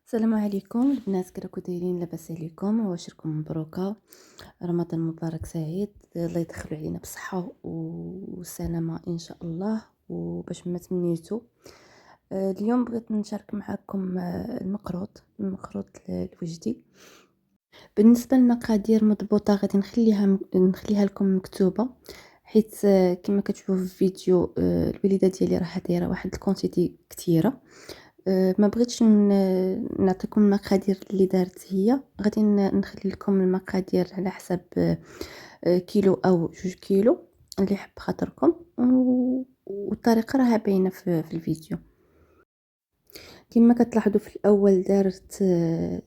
السلام عليكم البنات، كي راكم دايرين؟ لاباس عليكم؟ عواشركم مبروكه، رمضان مبارك سعيد، الله يدخلوا علينا بصحه وسلامه ان شاء الله وباش ما تمنيتو. اليوم بغيت نشارك معكم المقروط الوجدي. بالنسبه للمقادير مضبوطه غادي نخليها لكم مكتوبه، حيت كما كتشوفوا في الفيديو الوليده ديالي راها دايره واحد الكونتيتي كثيره. ما بغيتش نعطيكم المقادير اللي دارت هي، غادي نخلي لكم المقادير على حسب كيلو او 2 كيلو اللي يحب خاطركم، والطريقه راها باينه في الفيديو. كما كتلاحظوا في الاول دارت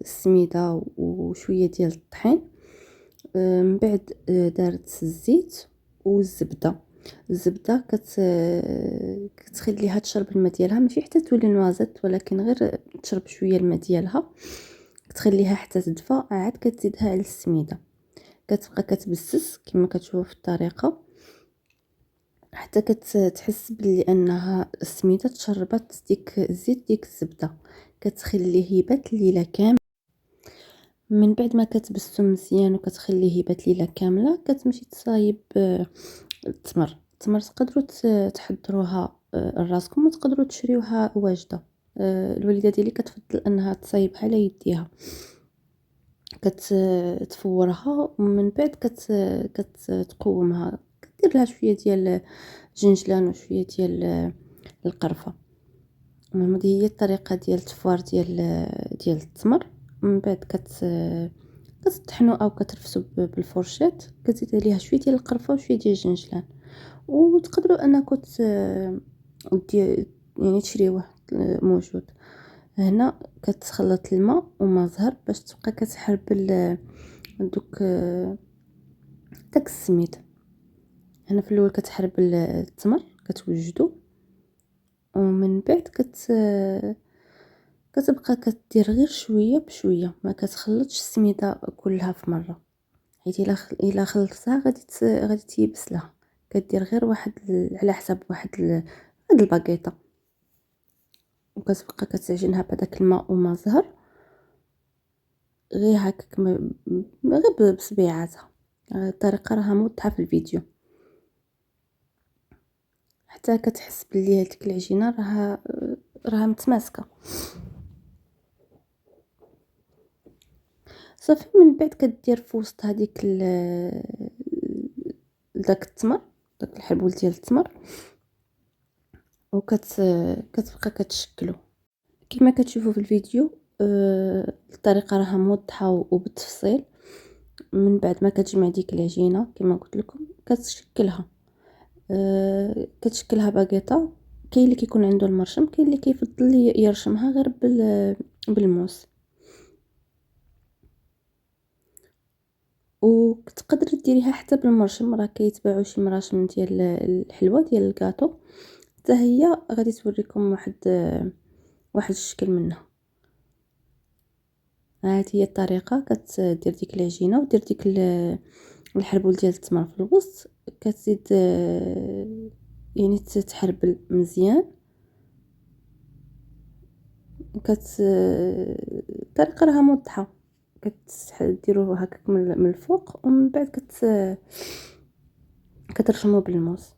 السميده وشويه ديال الطحين، من بعد دارت الزيت والزبده. الزبده كتخليها تشرب الماء ديالها، ماشي حتى تولي نوازت، ولكن غير تشرب شويه الماء ديالها، كتخليها حتى تدفى، عاد كتزيدها على السميده، كتبقى كتبسس كما كتشوفوا في الطريقه حتى كتحس بلي انها السميده تشربت ديك الزيت ديك الزبده، كتخليه يبات ليله كامل. من بعد ما كتبسو مزيان وكتخليه يبات ليله كامله، كتمشي تصايب التمر تقدروا تحضروها راسكم، وتقدروا تشريوها واجده. الوالده ديالي كتفضل انها تصايبها على يديها، كتفورها ومن بعد كتقومها، كدير لها شويه ديال الجنجلان وشويه ديال القرفه. المهم هذه هي الطريقه ديال التفوار ديال التمر. من بعد كتطحنوا او كترفسوا بالفورشيت، كتزيد عليها شويه ديال القرفه وشويه ديال الجنجلان، وتقدروا انكم يعني تشريوه موجود. هنا كتخلط الماء وما زهر باش تبقى كتحربل دوك داك السميد. هنا في الاول كتحربل التمر كتوجدو، ومن بعد كتبقى كدير غير شويه بشويه، ما كتخلطش السميده كلها في مره، حيت الا خلطتها غادي تيبس لها. كدير غير واحد على حساب واحد الباكيطه، وكتبقى كتعجنها بهذاك الماء وما زهر، غير هكاك غير بصبيعاتها. الطريقه راها موضحه في الفيديو، حتى كتحس بلي هذيك العجينه راها متماسكه. صافي من بعد كدير في وسط هذيك داك التمر، داك الحبول ديال التمر، كتبقى كتشكلو كما كتشوفوا في الفيديو. الطريقه راها موضحه وبالتفصيل. من بعد ما كتجمع ديك العجينه كما قلت لكم كتشكلها، كتشكلها باكيطه. كاين اللي كيكون عنده المرشم، كاين اللي كيفضل يرشمها غير بالموس، وتقدر ديريها حتى بالمرشم. راه كيتباعوا شي مراشم ديال الحلوى ديال الكاطو، حتى هي غادي توريكم واحد الشكل منها. هذه هي الطريقه، كتدير ديك العجينه ودير ديك الحربول ديال التمر في الوسط، كتزيد يعني تحربل مزيان. الطريقه راها موضحه، كتديروه هكاك من الفوق، ومن بعد كترشموه بالموس.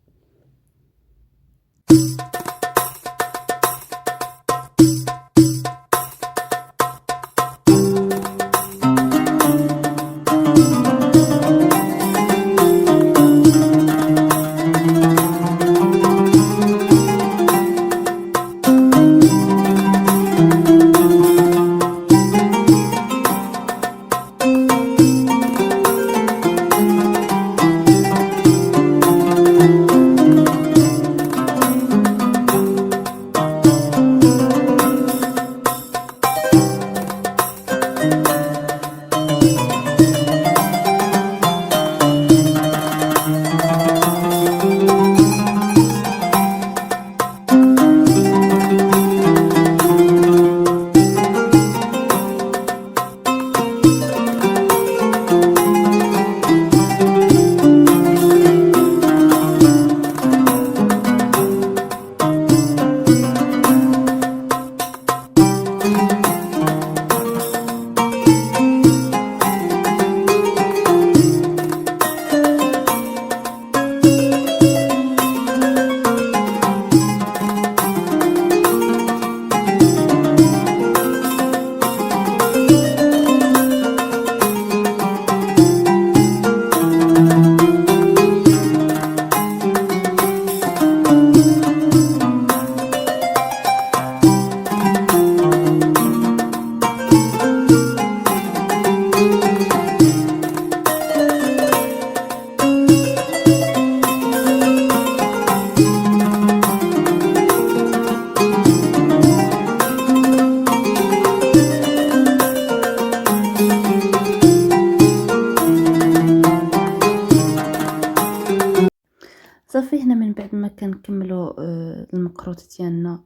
البيض ديالنا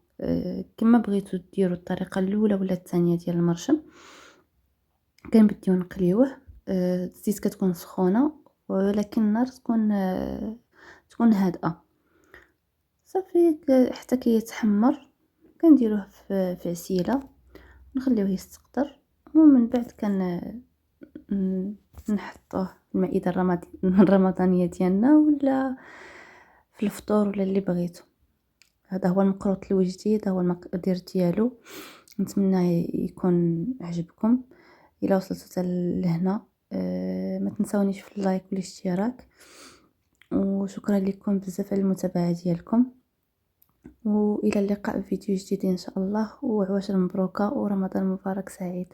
كما بغيتو ديروا الطريقه الاولى ولا الثانيه ديال المرشم. كنبديو نقليوه. الزيت كتكون سخونه ولكن النار تكون هادئه. صافي حتى كيتحمر كنديروه في عسيله نخليوه يستقطر، ومن بعد نحطوه في المائده الرمضانيه ديالنا ولا في الفطور ولا اللي بغيتو. هذا هو المقروط الوجديد، هو المقادير ديالو. نتمنى يكون عجبكم. الى وصلتوا حتى لهنا ما تنسونيش في اللايك والاشتراك، وشكرا لكم بزاف على المتابعه ديالكم، والى اللقاء في فيديو جديد ان شاء الله، وعواشر مبروكه ورمضان مبارك سعيد.